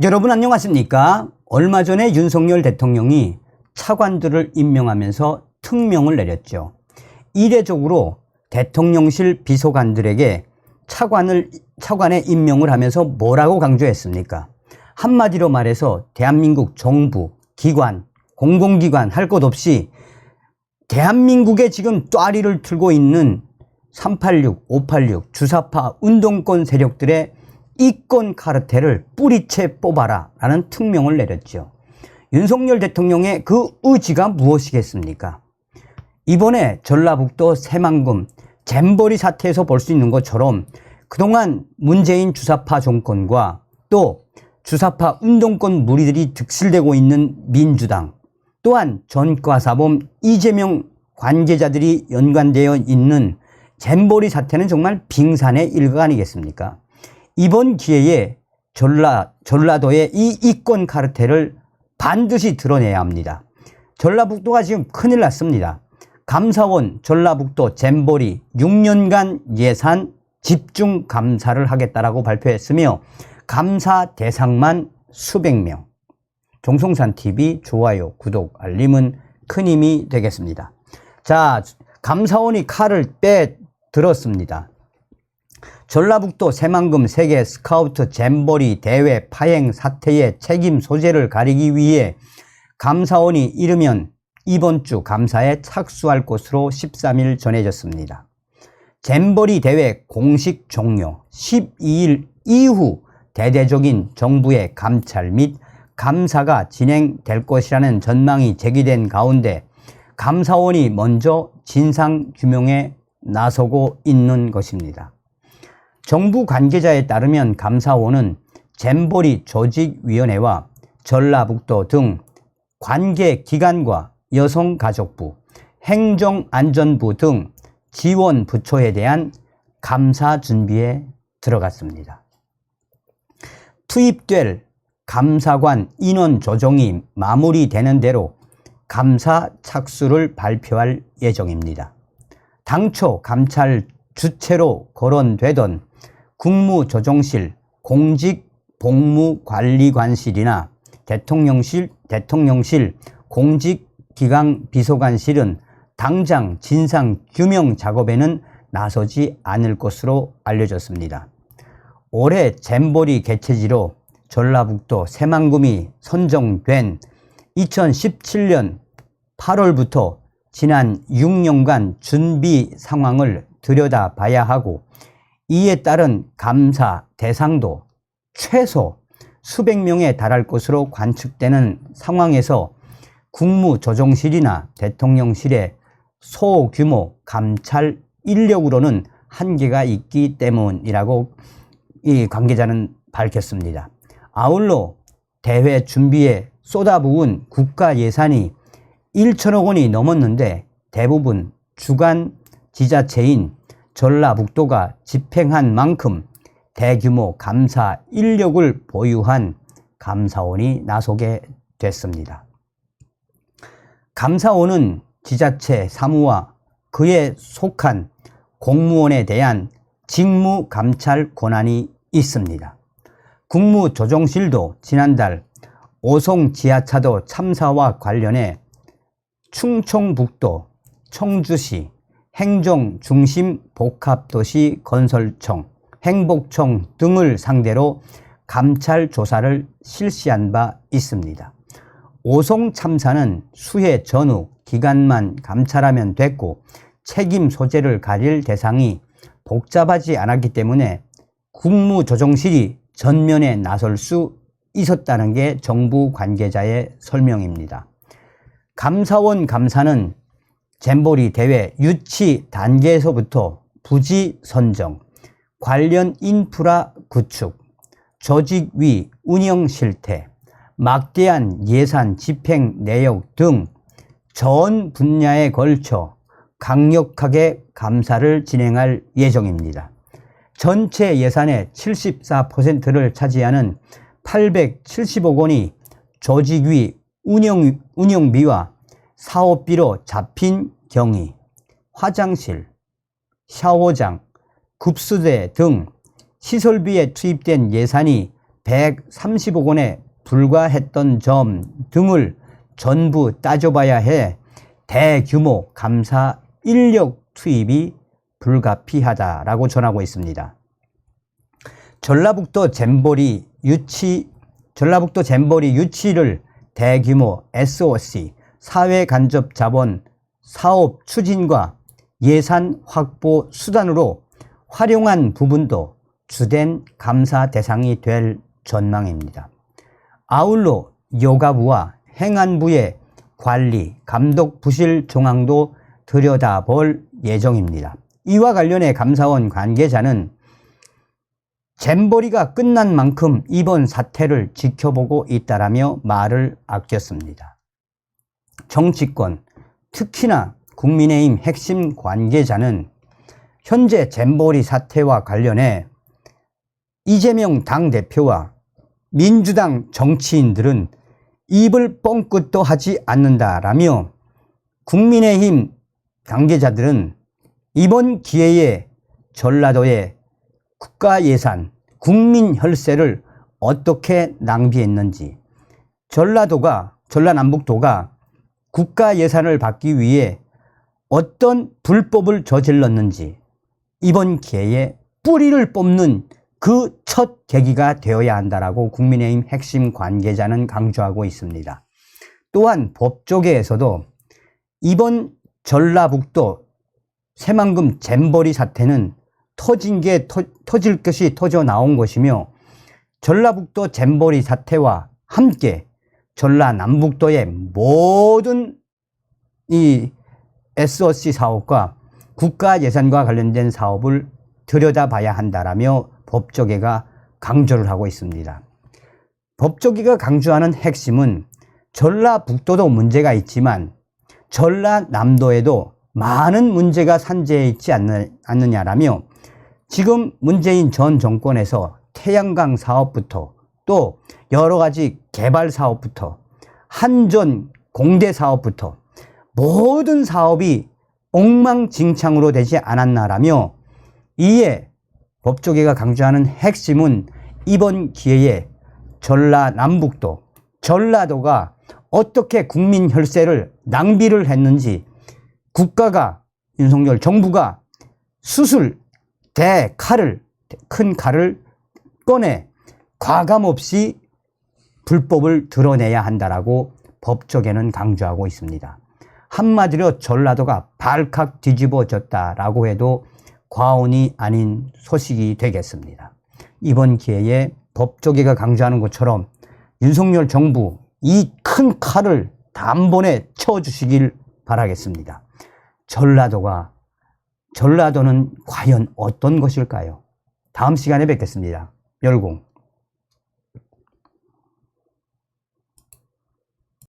여러분 안녕하십니까? 얼마 전에 윤석열 대통령이 차관들을 임명하면서 특명을 내렸죠. 이례적으로 대통령실 비서관들에게 차관에 임명을 하면서 뭐라고 강조했습니까? 한마디로 말해서 대한민국 정부, 기관, 공공기관 할 것 없이 대한민국에 지금 똬리를 틀고 있는 386, 586 주사파 운동권 세력들의 이권 카르텔을 뿌리채 뽑아라 라는 특명을 내렸죠. 윤석열 대통령의 그 의지가 무엇이겠습니까? 이번에 전라북도 새만금 잼버리 사태에서 볼 수 있는 것처럼 그동안 문재인 주사파 정권과 또 주사파 운동권 무리들이 득실되고 있는 민주당, 또한 전과사범 이재명 관계자들이 연관되어 있는 잼버리 사태는 정말 빙산의 일각 아니겠습니까? 이번 기회에 전라도의 이 이권 카르텔을 반드시 드러내야 합니다. 전라북도가 지금 큰일 났습니다. 감사원 전라북도 잼버리 6년간 예산 집중 감사를 하겠다라고 발표했으며 감사 대상만 수백 명. 종송산TV 좋아요, 구독, 알림은 큰 힘이 되겠습니다. 자, 감사원이 칼을 빼들었습니다. 전라북도 새만금 세계 스카우트 잼버리 대회 파행 사태의 책임 소재를 가리기 위해 감사원이 이르면 이번 주 감사에 착수할 것으로 13일 전해졌습니다. 잼버리 대회 공식 종료 12일 이후 대대적인 정부의 감찰 및 감사가 진행될 것이라는 전망이 제기된 가운데 감사원이 먼저 진상규명에 나서고 있는 것입니다. 정부 관계자에 따르면 감사원은 잼버리 조직위원회와 전라북도 등 관계기관과 여성가족부, 행정안전부 등 지원부처에 대한 감사 준비에 들어갔습니다. 투입될 감사관 인원 조정이 마무리되는 대로 감사 착수를 발표할 예정입니다. 당초 감찰 주체로 거론되던 국무조정실, 공직복무관리관실이나 대통령실 공직기강비서관실은 당장 진상규명 작업에는 나서지 않을 것으로 알려졌습니다. 올해 잼버리 개최지로 전라북도 새만금이 선정된 2017년 8월부터 지난 6년간 준비 상황을 들여다봐야 하고 이에 따른 감사 대상도 최소 수백 명에 달할 것으로 관측되는 상황에서 국무조정실이나 대통령실의 소규모 감찰 인력으로는 한계가 있기 때문이라고 이 관계자는 밝혔습니다. 아울러 대회 준비에 쏟아부은 국가 예산이 1천억 원이 넘었는데 대부분 주간 지자체인 전라북도가 집행한 만큼 대규모 감사 인력을 보유한 감사원이 나서게 됐습니다. 감사원은 지자체 사무와 그에 속한 공무원에 대한 직무 감찰 권한이 있습니다. 국무조정실도 지난달 오송 지하차도 참사와 관련해 충청북도, 청주시, 행정중심복합도시 건설청, 행복청 등을 상대로 감찰 조사를 실시한 바 있습니다. 오송 참사는 수해 전후 기간만 감찰하면 됐고 책임 소재를 가릴 대상이 복잡하지 않았기 때문에 국무조정실이 전면에 나설 수 있었다는 게 정부 관계자의 설명입니다. 감사원 감사는 잼버리 대회 유치 단계에서부터 부지 선정, 관련 인프라 구축, 조직위 운영 실태, 막대한 예산 집행 내역 등 전 분야에 걸쳐 강력하게 감사를 진행할 예정입니다. 전체 예산의 74%를 차지하는 870억 원이 조직위 운영비와 사업비로 잡힌 경위, 화장실, 샤워장, 급수대 등 시설비에 투입된 예산이 130억 원에 불과했던 점 등을 전부 따져봐야 해 대규모 감사 인력 투입이 불가피하다라고 전하고 있습니다. 전라북도 잼버리 유치를 대규모 SOC 사회간접자본 사업 추진과 예산 확보 수단으로 활용한 부분도 주된 감사 대상이 될 전망입니다. 아울러 여가부와 행안부의 관리, 감독 부실 정황도 들여다볼 예정입니다. 이와 관련해 감사원 관계자는 잼버리가 끝난 만큼 이번 사태를 지켜보고 있다라며 말을 아꼈습니다. 정치권, 특히나 국민의힘 핵심 관계자는 현재 잼버리 사태와 관련해 이재명 당대표와 민주당 정치인들은 입을 뻥끗도 하지 않는다라며 국민의힘 관계자들은 이번 기회에 전라도의 국가예산, 국민혈세를 어떻게 낭비했는지, 전라남북도가 국가예산을 받기 위해 어떤 불법을 저질렀는지 이번 기회에 뿌리를 뽑는 그 첫 계기가 되어야 한다라고 국민의힘 핵심 관계자는 강조하고 있습니다. 또한 법조계에서도 이번 전라북도 새만금 잼버리 사태는 터질 것이 터져 나온 것이며 전라북도 잼버리 사태와 함께 전라남북도의 모든 이 SOC 사업과 국가 예산과 관련된 사업을 들여다봐야 한다라며 법조계가 강조를 하고 있습니다. 법조계가 강조하는 핵심은 전라북도도 문제가 있지만 전라남도에도 많은 문제가 산재해 있지 않느냐라며 지금 문재인 전 정권에서 태양광 사업부터 또 여러 가지 개발 사업부터 한전 공대 사업부터 모든 사업이 엉망진창으로 되지 않았나라며 이에 법조계가 강조하는 핵심은 이번 기회에 전라남북도, 전라도가 어떻게 국민 혈세를 낭비를 했는지 국가가, 윤석열 정부가 수술 큰 칼을 꺼내 과감없이 불법을 드러내야 한다라고 법조계는 강조하고 있습니다. 한마디로 전라도가 발칵 뒤집어졌다라고 해도 과언이 아닌 소식이 되겠습니다. 이번 기회에 법조계가 강조하는 것처럼 윤석열 정부 이 큰 칼을 단번에 쳐주시길 바라겠습니다. 전라도는 과연 어떤 것일까요? 다음 시간에 뵙겠습니다. 열공.